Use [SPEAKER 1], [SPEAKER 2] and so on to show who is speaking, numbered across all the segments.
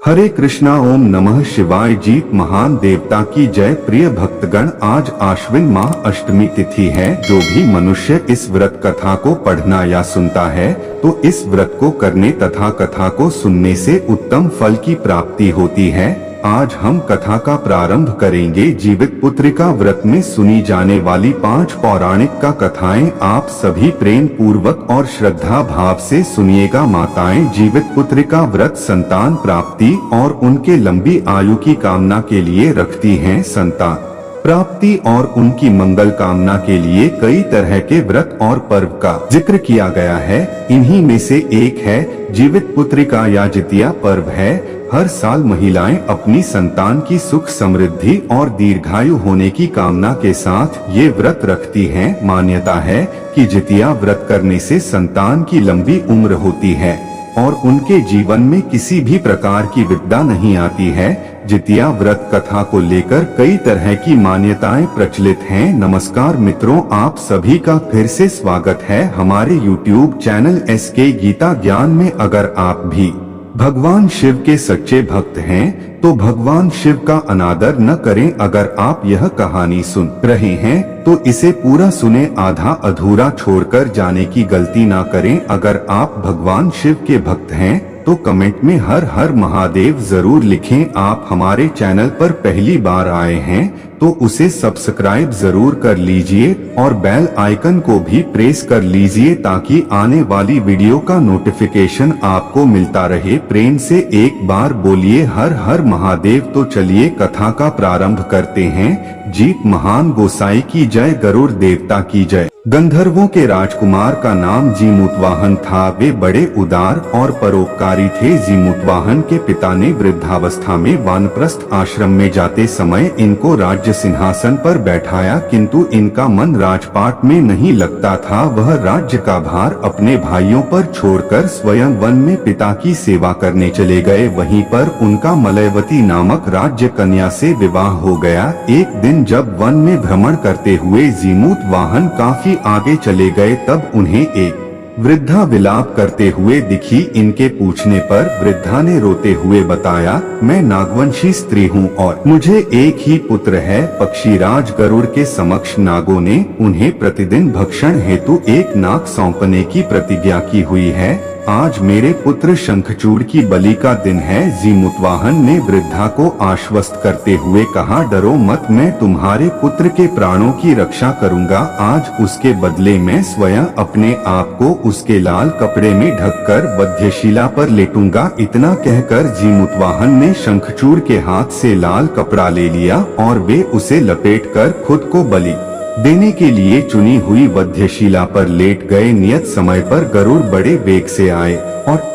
[SPEAKER 1] हरे कृष्णा। ओम नमः शिवाय। जीत महान देवता की जय। प्रिय भक्तगण, आज आश्विन माह अष्टमी तिथि है। जो भी मनुष्य इस व्रत कथा को पढ़ना या सुनता है तो इस व्रत को करने तथा कथा को सुनने से उत्तम फल की प्राप्ति होती है। आज हम कथा का प्रारंभ करेंगे। जीवित पुत्रिका व्रत में सुनी जाने वाली 5 पौराणिक का कथाएं आप सभी प्रेम पूर्वक और श्रद्धा भाव से सुनिएगा। माताएं जीवित पुत्रिका व्रत संतान प्राप्ति और उनके लंबी आयु की कामना के लिए रखती हैं। संतान प्राप्ति और उनकी मंगल कामना के लिए कई तरह के व्रत और पर्व का जिक्र किया गया है। इन्हीं में से एक है जीवित पुत्रिका या जितिया पर्व है। हर साल महिलाएं अपनी संतान की सुख समृद्धि और दीर्घायु होने की कामना के साथ ये व्रत रखती हैं। मान्यता है कि जितिया व्रत करने से संतान की लंबी उम्र होती है और उनके जीवन में किसी भी प्रकार की विपदा नहीं आती है। जितिया व्रत कथा को लेकर कई तरह की मान्यताएं प्रचलित हैं। नमस्कार मित्रों, आप सभी का फिर से स्वागत है हमारे YouTube चैनल SK गीता ज्ञान में। अगर आप भी भगवान शिव के सच्चे भक्त हैं तो भगवान शिव का अनादर न करें। अगर आप यह कहानी सुन रहे हैं तो इसे पूरा सुने, आधा अधूरा छोड़कर जाने की गलती ना करें। अगर आप भगवान शिव के भक्त हैं तो कमेंट में हर हर महादेव जरूर लिखें। आप हमारे चैनल पर पहली बार आए हैं तो उसे सब्सक्राइब जरूर कर लीजिए और बेल आइकन को भी प्रेस कर लीजिए ताकि आने वाली वीडियो का नोटिफिकेशन आपको मिलता रहे। प्रेम से एक बार बोलिए हर हर महादेव। तो चलिए कथा का प्रारंभ करते हैं। जीत महान गोसाई की जय। गरुड़ देवता की जय। गंधर्वों के राजकुमार का नाम जीमूतवाहन था। वे बड़े उदार और परोपकारी थे। जीमूतवाहन के पिता ने वृद्धावस्था में वानप्रस्थ आश्रम में जाते समय इनको राज्य सिंहासन पर बैठाया, किंतु इनका मन राजपाट में नहीं लगता था। वह राज्य का भार अपने भाइयों पर छोड़कर स्वयं वन में पिता की सेवा करने चले गए। वहीं पर उनका मलयवती नामक राज्य कन्या से विवाह हो गया। एक दिन जब वन में भ्रमण करते हुए जीमूतवाहन काफी आगे चले गए तब उन्हें एक वृद्धा विलाप करते हुए दिखी। इनके पूछने पर वृद्धा ने रोते हुए बताया, मैं नागवंशी स्त्री हूँ और मुझे एक ही पुत्र है। पक्षीराज गरुड़ के समक्ष नागों ने उन्हें प्रतिदिन भक्षण हेतु एक नाग सौंपने की प्रतिज्ञा की हुई है। आज मेरे पुत्र शंखचूड़ की बलि का दिन है। जीमूतवाहन ने वृद्धा को आश्वस्त करते हुए कहा, डरो मत, मैं तुम्हारे पुत्र के प्राणों की रक्षा करूंगा। आज उसके बदले मैं स्वयं अपने आप को उसके लाल कपड़े में ढककर वध्यशिला पर लेटूंगा। इतना कहकर जीमूतवाहन ने शंखचूड़ के हाथ से लाल कपड़ा ले लिया और वे उसे लपेटकर खुद को बलि देने के लिए चुनी हुई वध्यशिला पर लेट गए। नियत समय पर गरुड़ बड़े वेग से आए और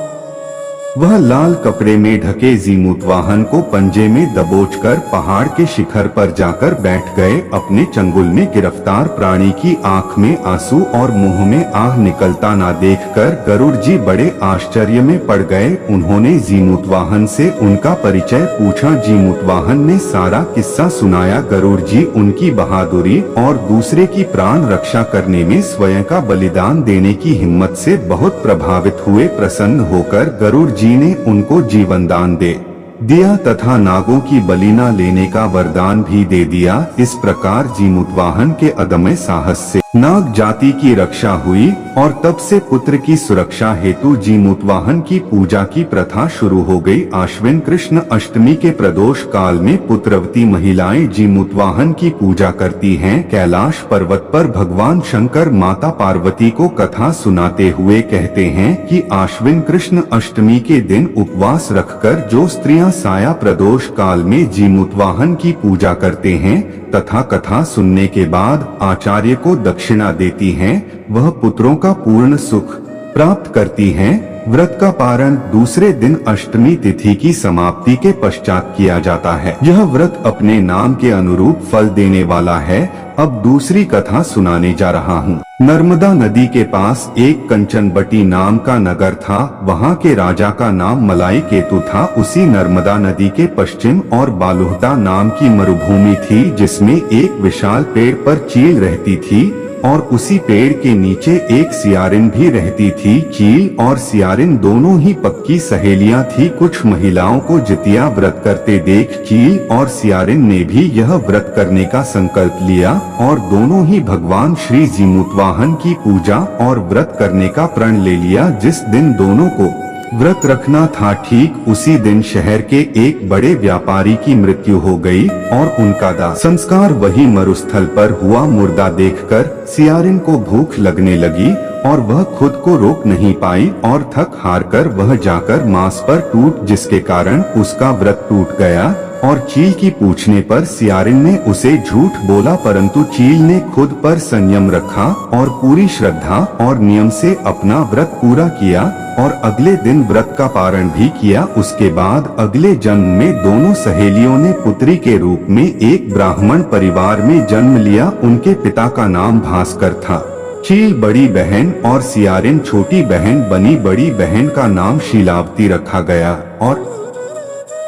[SPEAKER 1] वह लाल कपड़े में ढके जीमूतवाहन को पंजे में दबोचकर पहाड़ के शिखर पर जाकर बैठ गए। अपने चंगुल में गिरफ्तार प्राणी की आंख में आंसू और मुंह में आह निकलता ना देखकर गरुड़ जी बड़े आश्चर्य में पड़ गए। उन्होंने जीमूतवाहन से उनका परिचय पूछा। जीमूतवाहन ने सारा किस्सा सुनाया। गरुड़ जी उनकी बहादुरी और दूसरे की प्राण रक्षा करने में स्वयं का बलिदान देने की हिम्मत से बहुत प्रभावित हुए। प्रसन्न होकर गरुड़ जी ने उनको जीवन दान दे दिया तथा नागों की बलि न लेने का वरदान भी दे दिया। इस प्रकार जीमूतवाहन के अदम्य साहस से नाग जाति की रक्षा हुई और तब से पुत्र की सुरक्षा हेतु जीमूतवाहन की पूजा की प्रथा शुरू हो गई। आश्विन कृष्ण अष्टमी के प्रदोष काल में पुत्रवती महिलाएं जीमूतवाहन की पूजा करती हैं। कैलाश पर्वत पर भगवान शंकर माता पार्वती को कथा सुनाते हुए कहते हैं कि आश्विन कृष्ण अष्टमी के दिन उपवास रखकर जो स्त्रियां साया प्रदोष काल में जीमूतवाहन की पूजा करते हैं तथा कथा सुनने के बाद आचार्य को दक्षिणा देती हैं, वह पुत्रों का पूर्ण सुख प्राप्त करती हैं। व्रत का पारण दूसरे दिन अष्टमी तिथि की समाप्ति के पश्चात किया जाता है। यह व्रत अपने नाम के अनुरूप फल देने वाला है। अब दूसरी कथा सुनाने जा रहा हूँ। नर्मदा नदी के पास एक कंचनबटी नाम का नगर था। वहाँ के राजा का नाम मलाई केतु था। उसी नर्मदा नदी के पश्चिम और बालुहटा नाम की मरुभूमि थी जिसमें एक विशाल पेड़ पर चील रहती थी और उसी पेड़ के नीचे एक सियारिन भी रहती थी। चील और सियारिन दोनों ही पक्की सहेलियां थी। कुछ महिलाओं को जितिया व्रत करते देख चील और सियारिन ने भी यह व्रत करने का संकल्प लिया और दोनों ही भगवान श्री जीमूतवाहन की पूजा और व्रत करने का प्रण ले लिया। जिस दिन दोनों को व्रत रखना था, ठीक उसी दिन शहर के एक बड़े व्यापारी की मृत्यु हो गई और उनका दाह संस्कार वही मरुस्थल पर हुआ। मुर्दा देखकर सियारिन को भूख लगने लगी और वह खुद को रोक नहीं पाई और थक हार कर वह जाकर मांस पर टूट, जिसके कारण उसका व्रत टूट गया। और चील की पूछने पर सियारिन ने उसे झूठ बोला, परंतु चील ने खुद पर संयम रखा और पूरी श्रद्धा और नियम से अपना व्रत पूरा किया और अगले दिन व्रत का पारण भी किया। उसके बाद अगले जन्म में दोनों सहेलियों ने पुत्री के रूप में एक ब्राह्मण परिवार में जन्म लिया। उनके पिता का नाम भास्कर था। चील बड़ी बहन और सियारिन छोटी बहन बनी। बड़ी बहन का नाम शीलावती रखा गया और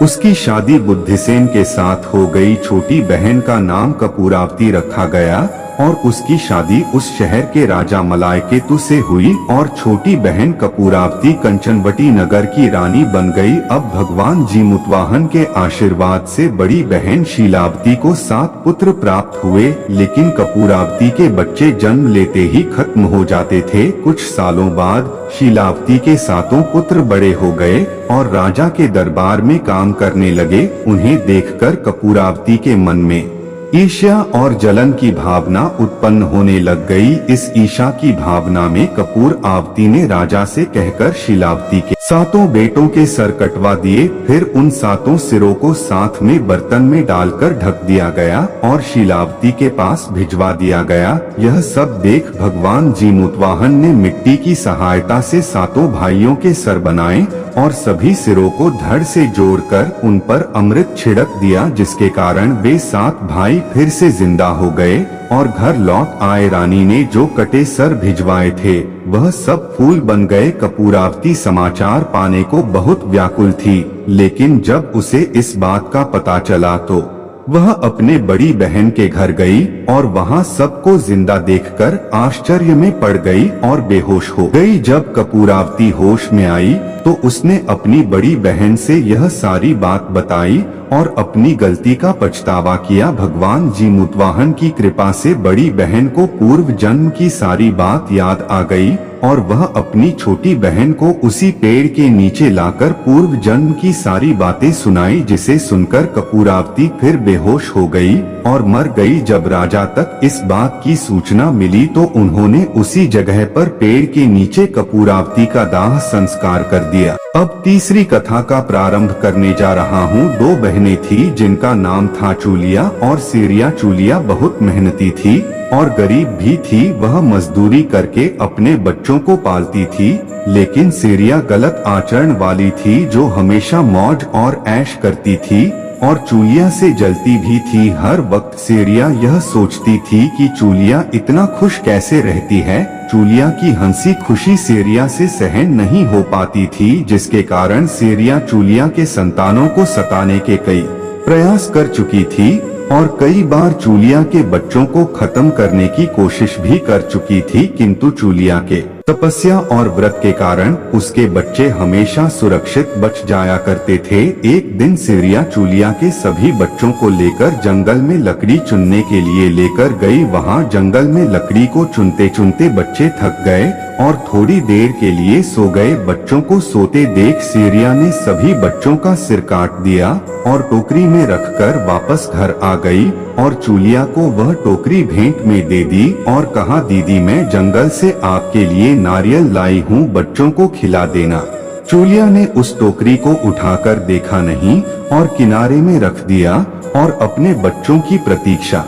[SPEAKER 1] उसकी शादी बुद्धिसेन के साथ हो गई। छोटी बहन का नाम कपूरावती रखा गया और उसकी शादी उस शहर के राजा मलायकेतु से हुई और छोटी बहन कपूरावती कंचनवटी नगर की रानी बन गई। अब भगवान जीमूतवाहन के आशीर्वाद से बड़ी बहन शीलावती को 7 पुत्र प्राप्त हुए, लेकिन कपूरावती के बच्चे जन्म लेते ही खत्म हो जाते थे। कुछ सालों बाद शीलावती के 7 पुत्र बड़े हो गए और राजा के दरबार में काम करने लगे। उन्हें देखकर कपूरावती के मन में ईर्ष्या और जलन की भावना उत्पन्न होने लग गई। इस ईर्ष्या की भावना में कपूरावती ने राजा से कहकर शीलावती के 7 बेटों के सर कटवा दिए। फिर उन 7 सिरों को साथ में बर्तन में डालकर ढक दिया गया और शीलावती के पास भिजवा दिया गया। यह सब देख भगवान जीमूतवाहन ने मिट्टी की सहायता से 7 भाइयों के सर बनाए और सभी सिरों को धड़ से जोड़कर उन पर अमृत छिड़क दिया, जिसके कारण वे 7 भाई फिर से जिंदा हो गए और घर लौट आए। रानी ने जो कटे सर भिजवाए थे वह सब फूल बन गए। कपूरावती समाचार पाने को बहुत व्याकुल थी, लेकिन जब उसे इस बात का पता चला तो वह अपने बड़ी बहन के घर गई और वहां सबको जिंदा देखकर आश्चर्य में पड़ गई और बेहोश हो गई। जब कपूरावती होश में आई तो उसने अपनी बड़ी बहन से यह सारी बात बताई और अपनी गलती का पछतावा किया। भगवान जीमूतवाहन की कृपा से बड़ी बहन को पूर्व जन्म की सारी बात याद आ गई और वह अपनी छोटी बहन को उसी पेड़ के नीचे लाकर पूर्व जन्म की सारी बातें सुनाई, जिसे सुनकर कपूरावती फिर बेहोश हो गई और मर गई। जब राजा तक इस बात की सूचना मिली तो उन्होंने उसी जगह पर पेड़ के नीचे कपूरावती का दाह संस्कार कर दिया। अब तीसरी कथा का प्रारंभ करने जा रहा हूँ। 2 बहनें थी जिनका नाम था चूलिया और सिरिया। चूलिया बहुत मेहनती थी और गरीब भी थी। वह मजदूरी करके अपने बच्चों को पालती थी, लेकिन सिरिया गलत आचरण वाली थी जो हमेशा मौज और ऐश करती थी और चूलिया से जलती भी थी। हर वक्त सिरिया यह सोचती थी कि चूलिया इतना खुश कैसे रहती है। चूलिया की हंसी खुशी सिरिया से सहन नहीं हो पाती थी, जिसके कारण सिरिया चूलिया के संतानों को सताने के कई प्रयास कर चुकी थी और कई बार चूलिया के बच्चों को खत्म करने की कोशिश भी कर चुकी थी, किंतु चूलिया के तपस्या और व्रत के कारण उसके बच्चे हमेशा सुरक्षित बच जाया करते थे। एक दिन सिरिया चूलिया के सभी बच्चों को लेकर जंगल में लकड़ी चुनने के लिए लेकर गई। वहां जंगल में लकड़ी को चुनते चुनते बच्चे थक गए और थोड़ी देर के लिए सो गए। बच्चों को सोते देख सिरिया ने सभी बच्चों का सिर काट दिया और टोकरी में रखकर वापस घर आ गई और चूलिया को वह टोकरी भेंट में दे दी और कहा, दीदी मैं जंगल से आपके लिए नारियल लाई हूँ, बच्चों को खिला देना। चूलिया ने उस टोकरी को उठाकर देखा नहीं और किनारे में रख दिया और अपने बच्चों की प्रतीक्षा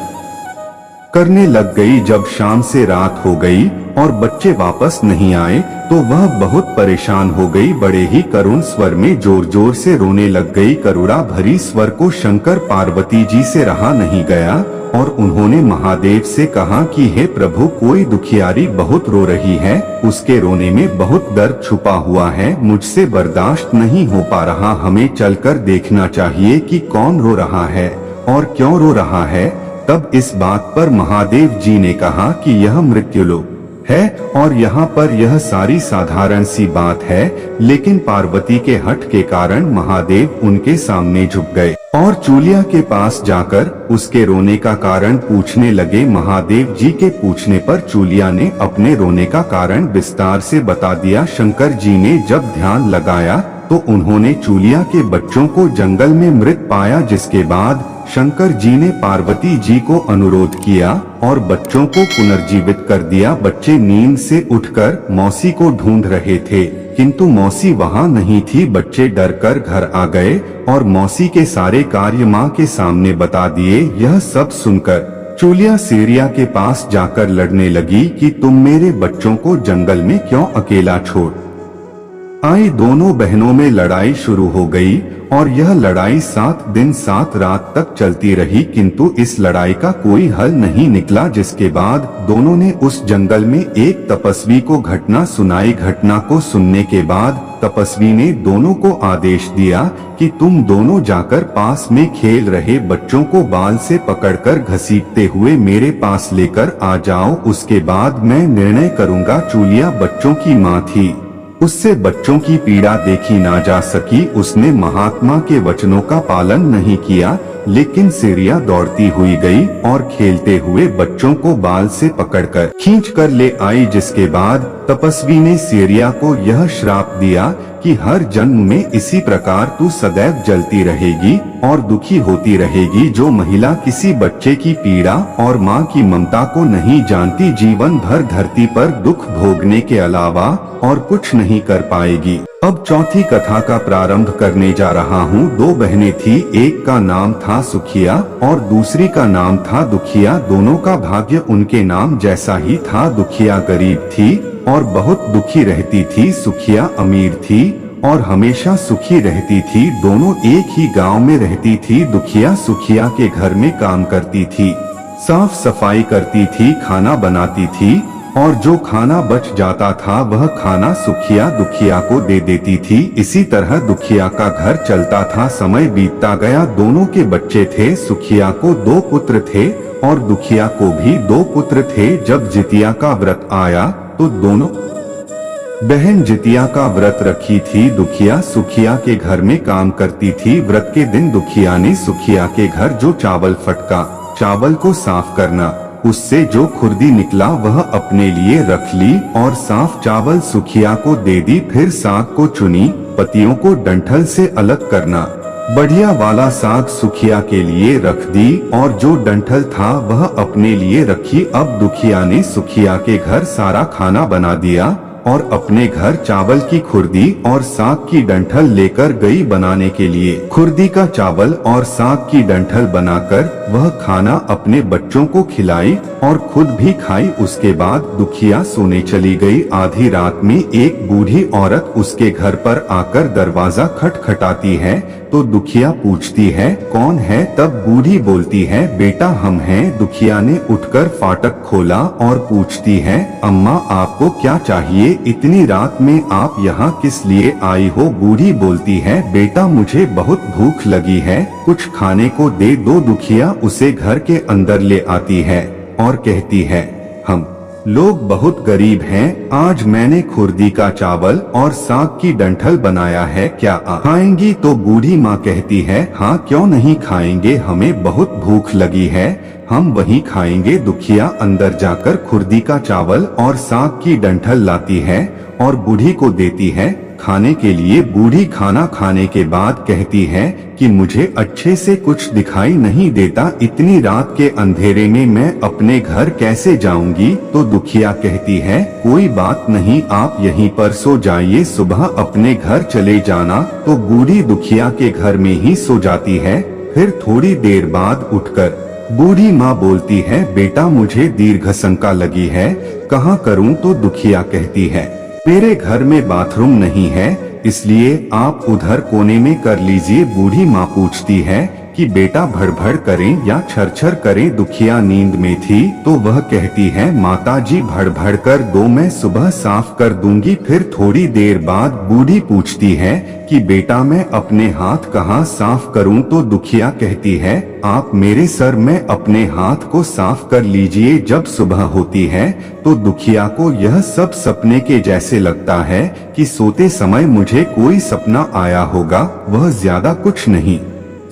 [SPEAKER 1] करने लग गई। जब शाम से रात हो गई और बच्चे वापस नहीं आए तो वह बहुत परेशान हो गई। बड़े ही करुण स्वर में जोर जोर से रोने लग गई। करुणा भरी स्वर को शंकर पार्वती जी से रहा नहीं गया और उन्होंने महादेव से कहा कि हे प्रभु, कोई दुखियारी बहुत रो रही है, उसके रोने में बहुत दर्द छुपा हुआ है, मुझसे बर्दाश्त नहीं हो पा रहा, हमें चलकर देखना चाहिए कि कौन रो रहा है और क्यों रो रहा है। तब इस बात पर महादेव जी ने कहा कि यह मृत्युलोक है और यहाँ पर यह सारी साधारण सी बात है, लेकिन पार्वती के हठ के कारण महादेव उनके सामने झुक गए और चूलिया के पास जाकर उसके रोने का कारण पूछने लगे। महादेव जी के पूछने पर चूलिया ने अपने रोने का कारण विस्तार से बता दिया। शंकर जी ने जब ध्यान लगाया तो उन्होंने चूलिया के बच्चों को जंगल में मृत पाया, जिसके बाद शंकर जी ने पार्वती जी को अनुरोध किया और बच्चों को पुनर्जीवित कर दिया। बच्चे नींद से उठकर मौसी को ढूंढ रहे थे, किंतु मौसी वहां नहीं थी। बच्चे डरकर घर आ गए और मौसी के सारे कार्य मां के सामने बता दिए। यह सब सुनकर चूलिया सेरिया के पास जाकर लड़ने लगी कि तुम मेरे बच्चों को जंगल में क्यों अकेला छोड़ आई। दोनों बहनों में लड़ाई शुरू हो गई और यह लड़ाई 7 दिन 7 रात तक चलती रही, किंतु इस लड़ाई का कोई हल नहीं निकला। जिसके बाद दोनों ने उस जंगल में एक तपस्वी को घटना सुनाई। घटना को सुनने के बाद तपस्वी ने दोनों को आदेश दिया कि तुम दोनों जाकर पास में खेल रहे बच्चों को बाल से पकड़कर घसीटते हुए मेरे पास लेकर आ जाओ, उसके बाद मैं निर्णय करूंगा। चूलिया बच्चों की माँ थी, उससे बच्चों की पीड़ा देखी ना जा सकी। उसने महात्मा के वचनों का पालन नहीं किया, लेकिन सेरिया दौड़ती हुई गई और खेलते हुए बच्चों को बाल से पकड़कर खींचकर ले आई। जिसके बाद तपस्वी ने सेरिया को यह श्राप दिया कि हर जन्म में इसी प्रकार तू सदैव जलती रहेगी और दुखी होती रहेगी। जो महिला किसी बच्चे की पीड़ा और माँ की ममता को नहीं जानती, जीवन भर धरती पर दुख भोगने के अलावा और कुछ नहीं कर पाएगी। अब चौथी कथा का प्रारंभ करने जा रहा हूँ। 2 बहनें थी, एक का नाम था सुखिया और दूसरी का नाम था दुखिया। दोनों का भाग्य उनके नाम जैसा ही था। दुखिया गरीब थी और बहुत दुखी रहती थी, सुखिया अमीर थी और हमेशा सुखी रहती थी। दोनों एक ही गांव में रहती थी। दुखिया सुखिया के घर में काम करती थी, साफ सफाई करती थी, खाना बनाती थी और जो खाना बच जाता था वह खाना सुखिया दुखिया को दे देती थी। इसी तरह दुखिया का घर चलता था। समय बीतता गया, दोनों के बच्चे थे। सुखिया को 2 पुत्र थे और दुखिया को भी 2 पुत्र थे। जब जितिया का व्रत आया तो दोनों बहन जितिया का व्रत रखी थी। दुखिया सुखिया के घर में काम करती थी। व्रत के दिन दुखिया ने सुखिया के घर जो चावल फटका, चावल को साफ करना, उससे जो खुर्दी निकला वह अपने लिए रख ली और साफ चावल सुखिया को दे दी। फिर साग को चुनी, पत्तियों को डंठल से अलग करना, बढ़िया वाला साग सुखिया के लिए रख दी और जो डंठल था वह अपने लिए रखी। अब दुखिया ने सुखिया के घर सारा खाना बना दिया और अपने घर चावल की खुर्दी और साग की डंठल लेकर गई बनाने के लिए। खुर्दी का चावल और साग की डंठल बनाकर वह खाना अपने बच्चों को खिलाई और खुद भी खाई। उसके बाद दुखिया सोने चली गई। आधी रात में एक बूढ़ी औरत उसके घर पर आकर दरवाजा खटखटाती है तो दुखिया पूछती है कौन है। तब बूढ़ी बोलती है बेटा हम हैं। दुखिया ने उठकर फाटक खोला और पूछती है अम्मा आपको क्या चाहिए, इतनी रात में आप यहाँ किस लिए आई हो। बूढ़ी बोलती है बेटा मुझे बहुत भूख लगी है, कुछ खाने को दे दो। दुखिया उसे घर के अंदर ले आती है और कहती है हम लोग बहुत गरीब हैं, आज मैंने खुर्दी का चावल और साग की डंठल बनाया है, क्या आप खाएंगी। तो बूढ़ी माँ कहती है हाँ क्यों नहीं खाएंगे, हमें बहुत भूख लगी है, हम वहीं खाएंगे। दुखिया अंदर जाकर खुर्दी का चावल और साग की डंठल लाती है और बूढ़ी को देती है खाने के लिए। बूढ़ी खाना खाने के बाद कहती है कि मुझे अच्छे से कुछ दिखाई नहीं देता, इतनी रात के अंधेरे में मैं अपने घर कैसे जाऊंगी। तो दुखिया कहती है कोई बात नहीं, आप यहीं पर सो जाइए, सुबह अपने घर चले जाना। तो बूढ़ी दुखिया के घर में ही सो जाती है। फिर थोड़ी देर बाद उठकर बूढ़ी माँ बोलती है बेटा मुझे दीर्घ शंका लगी है, कहाँ करूँ। तो दुखिया कहती है मेरे घर में बाथरूम नहीं है, इसलिए आप उधर कोने में कर लीजिए। बूढ़ी माँ पूछती है कि बेटा भड़भड़ करें या छरछर करें। दुखिया नींद में थी तो वह कहती है, माताजी भड़भड़ कर दो, मैं सुबह साफ कर दूंगी। फिर थोड़ी देर बाद बूढ़ी पूछती है कि बेटा मैं अपने हाथ कहाँ साफ करूं? तो दुखिया कहती है, आप मेरे सर में अपने हाथ को साफ कर लीजिए। जब सुबह होती है तो दुखिया को यह सब सपने के जैसे लगता है कि सोते समय मुझे कोई सपना आया होगा। वह ज्यादा कुछ नहीं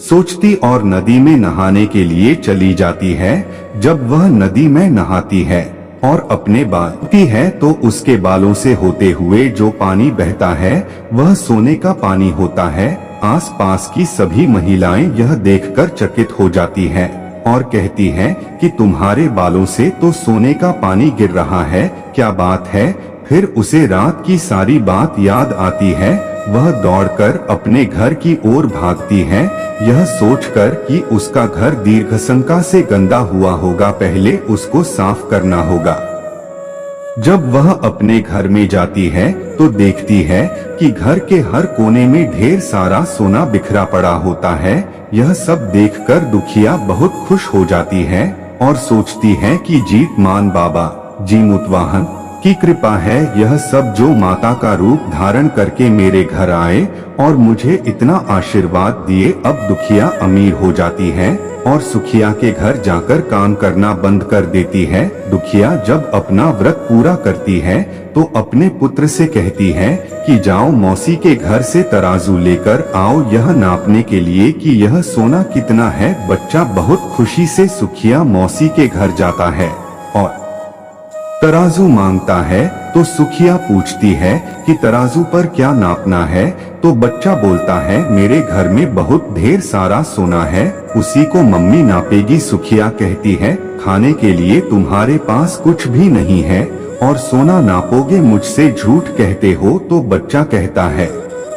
[SPEAKER 1] सोचती और नदी में नहाने के लिए चली जाती है। जब वह नदी में नहाती है और अपने बालती है तो उसके बालों से होते हुए जो पानी बहता है वह सोने का पानी होता है। आसपास की सभी महिलाएं यह देखकर चकित हो जाती हैं और कहती हैं कि तुम्हारे बालों से तो सोने का पानी गिर रहा है, क्या बात है? फिर उसे रात की सारी बात याद आती है। वह दौड़कर अपने घर की ओर भागती है, यह सोचकर कि उसका घर दीर्घशंका से गंदा हुआ होगा, पहले उसको साफ करना होगा। जब वह अपने घर में जाती है तो देखती है कि घर के हर कोने में ढेर सारा सोना बिखरा पड़ा होता है। यह सब देखकर दुखिया बहुत खुश हो जाती है और सोचती है कि जीतमान बाबा जीमुतवाहन की कृपा है, यह सब जो माता का रूप धारण करके मेरे घर आए और मुझे इतना आशीर्वाद दिए। अब दुखिया अमीर हो जाती है और सुखिया के घर जाकर काम करना बंद कर देती है। दुखिया जब अपना व्रत पूरा करती है तो अपने पुत्र से कहती है कि जाओ मौसी के घर से तराजू लेकर आओ, यह नापने के लिए कि यह सोना कितना है। बच्चा बहुत खुशी से सुखिया मौसी के घर जाता है और तराजू मांगता है तो सुखिया पूछती है कि तराजू पर क्या नापना है? तो बच्चा बोलता है, मेरे घर में बहुत ढेर सारा सोना है, उसी को मम्मी नापेगी। सुखिया कहती है, खाने के लिए तुम्हारे पास कुछ भी नहीं है और सोना नापोगे, मुझसे झूठ कहते हो? तो बच्चा कहता है,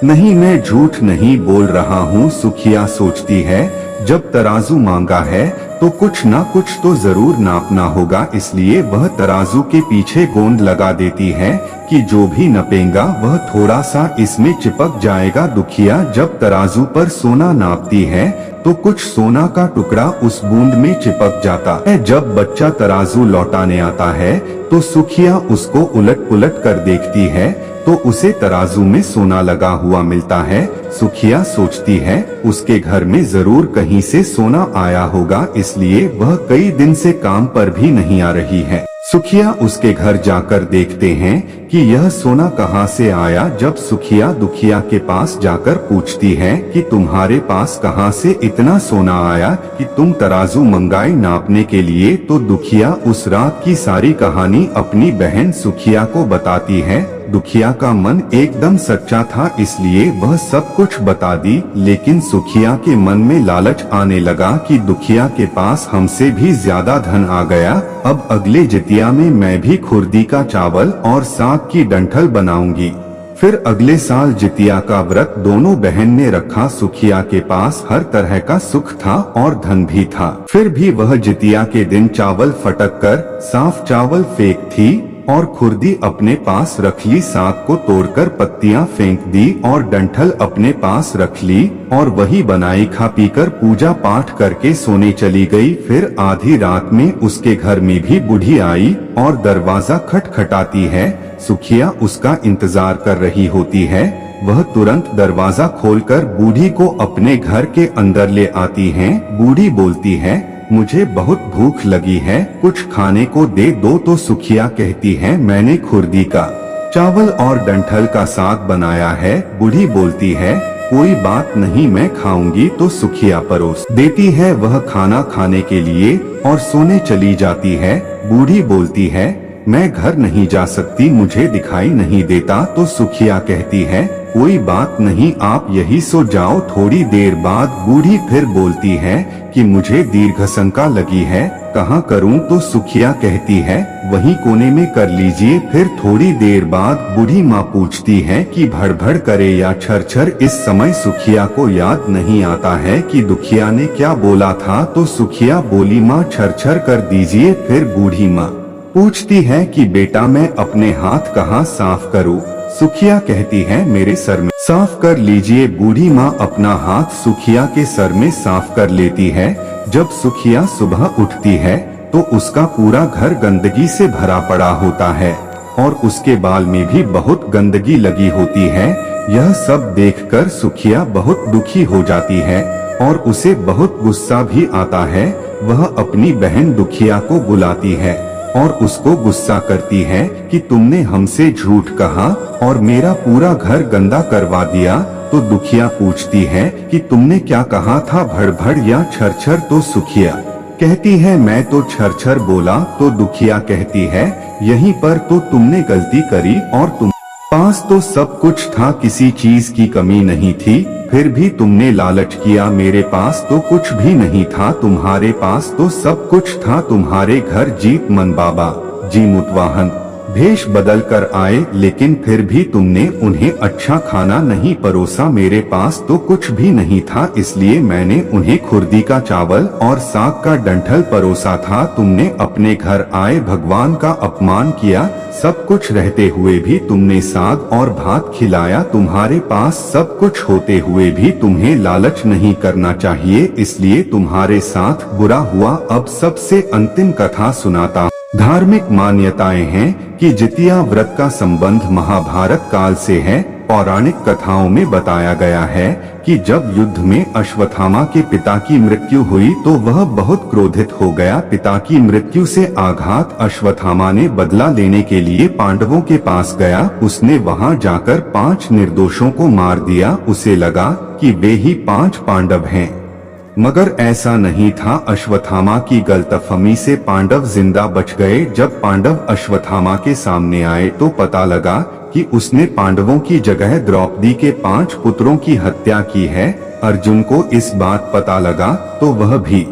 [SPEAKER 1] नहीं मैं झूठ नहीं बोल रहा हूँ। सुखिया सोचती है जब तराजू मांगा है तो कुछ ना कुछ तो जरूर नापना होगा, इसलिए वह तराजू के पीछे गोंद लगा देती है कि जो भी नपेगा वह थोड़ा सा इसमें चिपक जाएगा। दुखिया जब तराजू पर सोना नापती है तो कुछ सोना का टुकड़ा उस बूंद में चिपक जाता है। जब बच्चा तराजू लौटाने आता है तो सुखिया उसको उलट पुलट कर देखती है तो उसे तराजू में सोना लगा हुआ मिलता है। सुखिया सोचती है उसके घर में जरूर कहीं से सोना आया होगा, इसलिए वह कई दिन से काम पर भी नहीं आ रही है। सुखिया उसके घर जाकर देखते हैं कि यह सोना कहाँ से आया। जब सुखिया दुखिया के पास जाकर पूछती है कि तुम्हारे पास कहाँ से इतना सोना आया कि तुम तराजू मंगाए नापने के लिए, तो दुखिया उस रात की सारी कहानी अपनी बहन सुखिया को बताती है। दुखिया का मन एकदम सच्चा था, इसलिए वह सब कुछ बता दी, लेकिन सुखिया के मन में लालच आने लगा कि दुखिया के पास हमसे भी ज्यादा धन आ गया, अब अगले जितिया में मैं भी खुर्दी का चावल और साग की डंठल बनाऊंगी। फिर अगले साल जितिया का व्रत दोनों बहन ने रखा। सुखिया के पास हर तरह का सुख था और धन भी था, फिर भी वह जितिया के दिन चावल फटक कर साफ चावल फेंक थी और खुर्दी अपने पास रख ली। साग को तोड़कर पत्तियां फेंक दी और डंठल अपने पास रख ली और वही बनाई खा पीकर पूजा पाठ करके सोने चली गई। फिर आधी रात में उसके घर में भी बूढ़ी आई और दरवाजा खटखटाती है। सुखिया उसका इंतजार कर रही होती है। वह तुरंत दरवाजा खोलकर बूढ़ी को अपने घर के अंदर ले आती है। बूढ़ी बोलती है, मुझे बहुत भूख लगी है, कुछ खाने को दे दो। तो सुखिया कहती है, मैंने खुर्दी का चावल और डंठल का साग बनाया है। बूढ़ी बोलती है, कोई बात नहीं मैं खाऊंगी। तो सुखिया परोस देती है। वह खाना खाने के लिए और सोने चली जाती है। बूढ़ी बोलती है, मैं घर नहीं जा सकती, मुझे दिखाई नहीं देता। तो सुखिया कहती है, कोई बात नहीं, आप यही सो जाओ। थोड़ी देर बाद बूढ़ी फिर बोलती है कि मुझे दीर्घशंका लगी है, कहाँ करूँ? तो सुखिया कहती है, वहीं कोने में कर लीजिए। फिर थोड़ी देर बाद बूढ़ी माँ पूछती है कि भड़भड़ करे या छरछर। इस समय सुखिया को याद नहीं आता है कि दुखिया ने क्या बोला था। तो सुखिया बोली, माँ छरछर कर दीजिए। फिर बूढ़ी माँ पूछती है कि बेटा मैं अपने हाथ कहाँ साफ करूँ? सुखिया कहती है, मेरे सर में। साफ कर लीजिए। बूढ़ी माँ अपना हाथ सुखिया के सर में साफ कर लेती है। जब सुखिया सुबह उठती है तो उसका पूरा घर गंदगी से भरा पड़ा होता है और उसके बाल में भी बहुत गंदगी लगी होती है। यह सब देखकर सुखिया बहुत दुखी हो जाती है और उसे बहुत गुस्सा भी आता है। वह अपनी बहन दुखिया को बुलाती है और उसको गुस्सा करती है कि तुमने हमसे झूठ कहा और मेरा पूरा घर गंदा करवा दिया। तो दुखिया पूछती है कि तुमने क्या कहा था, भड़भड़ या छरछर? तो सुखिया कहती है मैं तो छरछर बोला। तो दुखिया कहती है यहीं पर तो तुमने गलती करी और तुम पास तो सब कुछ था, किसी चीज की कमी नहीं थी, फिर भी तुमने लालच किया। मेरे पास तो कुछ भी नहीं था, तुम्हारे पास तो सब कुछ था। तुम्हारे घर जीत मन बाबा जी मुतवाहन भेष बदल कर आए, लेकिन फिर भी तुमने उन्हें अच्छा खाना नहीं परोसा। मेरे पास तो कुछ भी नहीं था, इसलिए मैंने उन्हें खुर्दी का चावल और साग का डंठल परोसा था। तुमने अपने घर आए भगवान का अपमान किया। सब कुछ रहते हुए भी तुमने साग और भात खिलाया। तुम्हारे पास सब कुछ होते हुए भी तुम्हें लालच नहीं करना चाहिए, इसलिए तुम्हारे साथ बुरा हुआ। अब सबसे अंतिम कथा सुनाता। धार्मिक मान्यताएं हैं कि जितिया व्रत का संबंध महाभारत काल से है। पौराणिक कथाओं में बताया गया है कि जब युद्ध में अश्वत्थामा के पिता की मृत्यु हुई तो वह बहुत क्रोधित हो गया। पिता की मृत्यु से आघात अश्वत्थामा ने बदला लेने के लिए पांडवों के पास गया। उसने वहां जाकर 5 निर्दोषों को मार दिया। उसे लगा कि वे ही 5 पांडव हैं, मगर ऐसा नहीं था। अश्वत्थामा की गलतफहमी से पांडव जिंदा बच गए। जब पांडव अश्वत्थामा के सामने आए तो पता लगा कि उसने पांडवों की जगह द्रौपदी के 5 पुत्रों की हत्या की है। अर्जुन को इस बात पता लगा तो वह भी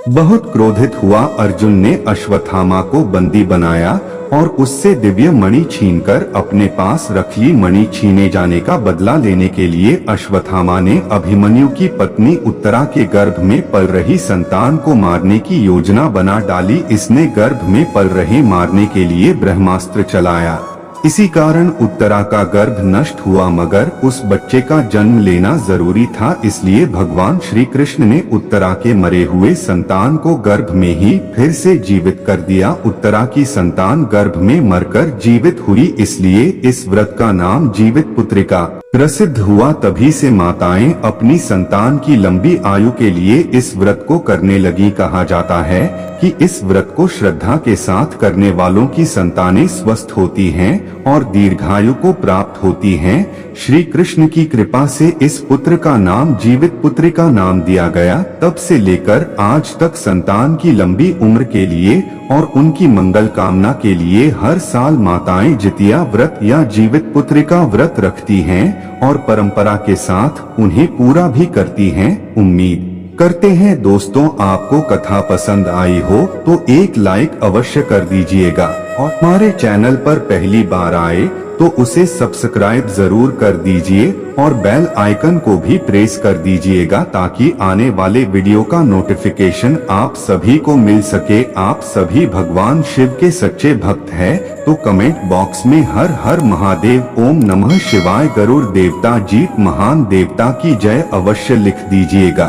[SPEAKER 1] बहुत क्रोधित हुआ। अर्जुन ने अश्वत्थामा को बंदी बनाया और उससे दिव्य मणि छीनकर अपने पास रख ली। मणि छीने जाने का बदला लेने के लिए अश्वत्थामा ने अभिमन्यु की पत्नी उत्तरा के गर्भ में पल रही संतान को मारने की योजना बना डाली। इसने गर्भ में पल रहे मारने के लिए ब्रह्मास्त्र चलाया। इसी कारण उत्तरा का गर्भ नष्ट हुआ, मगर उस बच्चे का जन्म लेना जरूरी था। इसलिए भगवान श्री कृष्ण ने उत्तरा के मरे हुए संतान को गर्भ में ही फिर से जीवित कर दिया। उत्तरा की संतान गर्भ में मरकर जीवित हुई, इसलिए इस व्रत का नाम जीवित पुत्रिका प्रसिद्ध हुआ। तभी से माताएं अपनी संतान की लंबी आयु के लिए इस व्रत को करने लगी। कहा जाता है कि इस व्रत को श्रद्धा के साथ करने वालों की संतानें स्वस्थ होती हैं और दीर्घायु को प्राप्त होती हैं। श्री कृष्ण की कृपा से इस पुत्र का नाम जीवित पुत्रिका नाम दिया गया। तब से लेकर आज तक संतान की लंबी उम्र के लिए और उनकी मंगल कामना के लिए हर साल माताएं जितिया व्रत या जीवित पुत्रिका व्रत रखती हैं और परंपरा के साथ उन्हें पूरा भी करती हैं। उम्मीद करते हैं दोस्तों आपको कथा पसंद आई हो तो एक लाइक अवश्य कर दीजिएगा और हमारे चैनल पर पहली बार आए तो उसे सब्सक्राइब जरूर कर दीजिए और बेल आइकन को भी प्रेस कर दीजिएगा ताकि आने वाले वीडियो का नोटिफिकेशन आप सभी को मिल सके। आप सभी भगवान शिव के सच्चे भक्त हैं तो कमेंट बॉक्स में हर हर महादेव, ओम नमः शिवाय, गरुड़ देवता जीत महान देवता की जय अवश्य लिख दीजिएगा।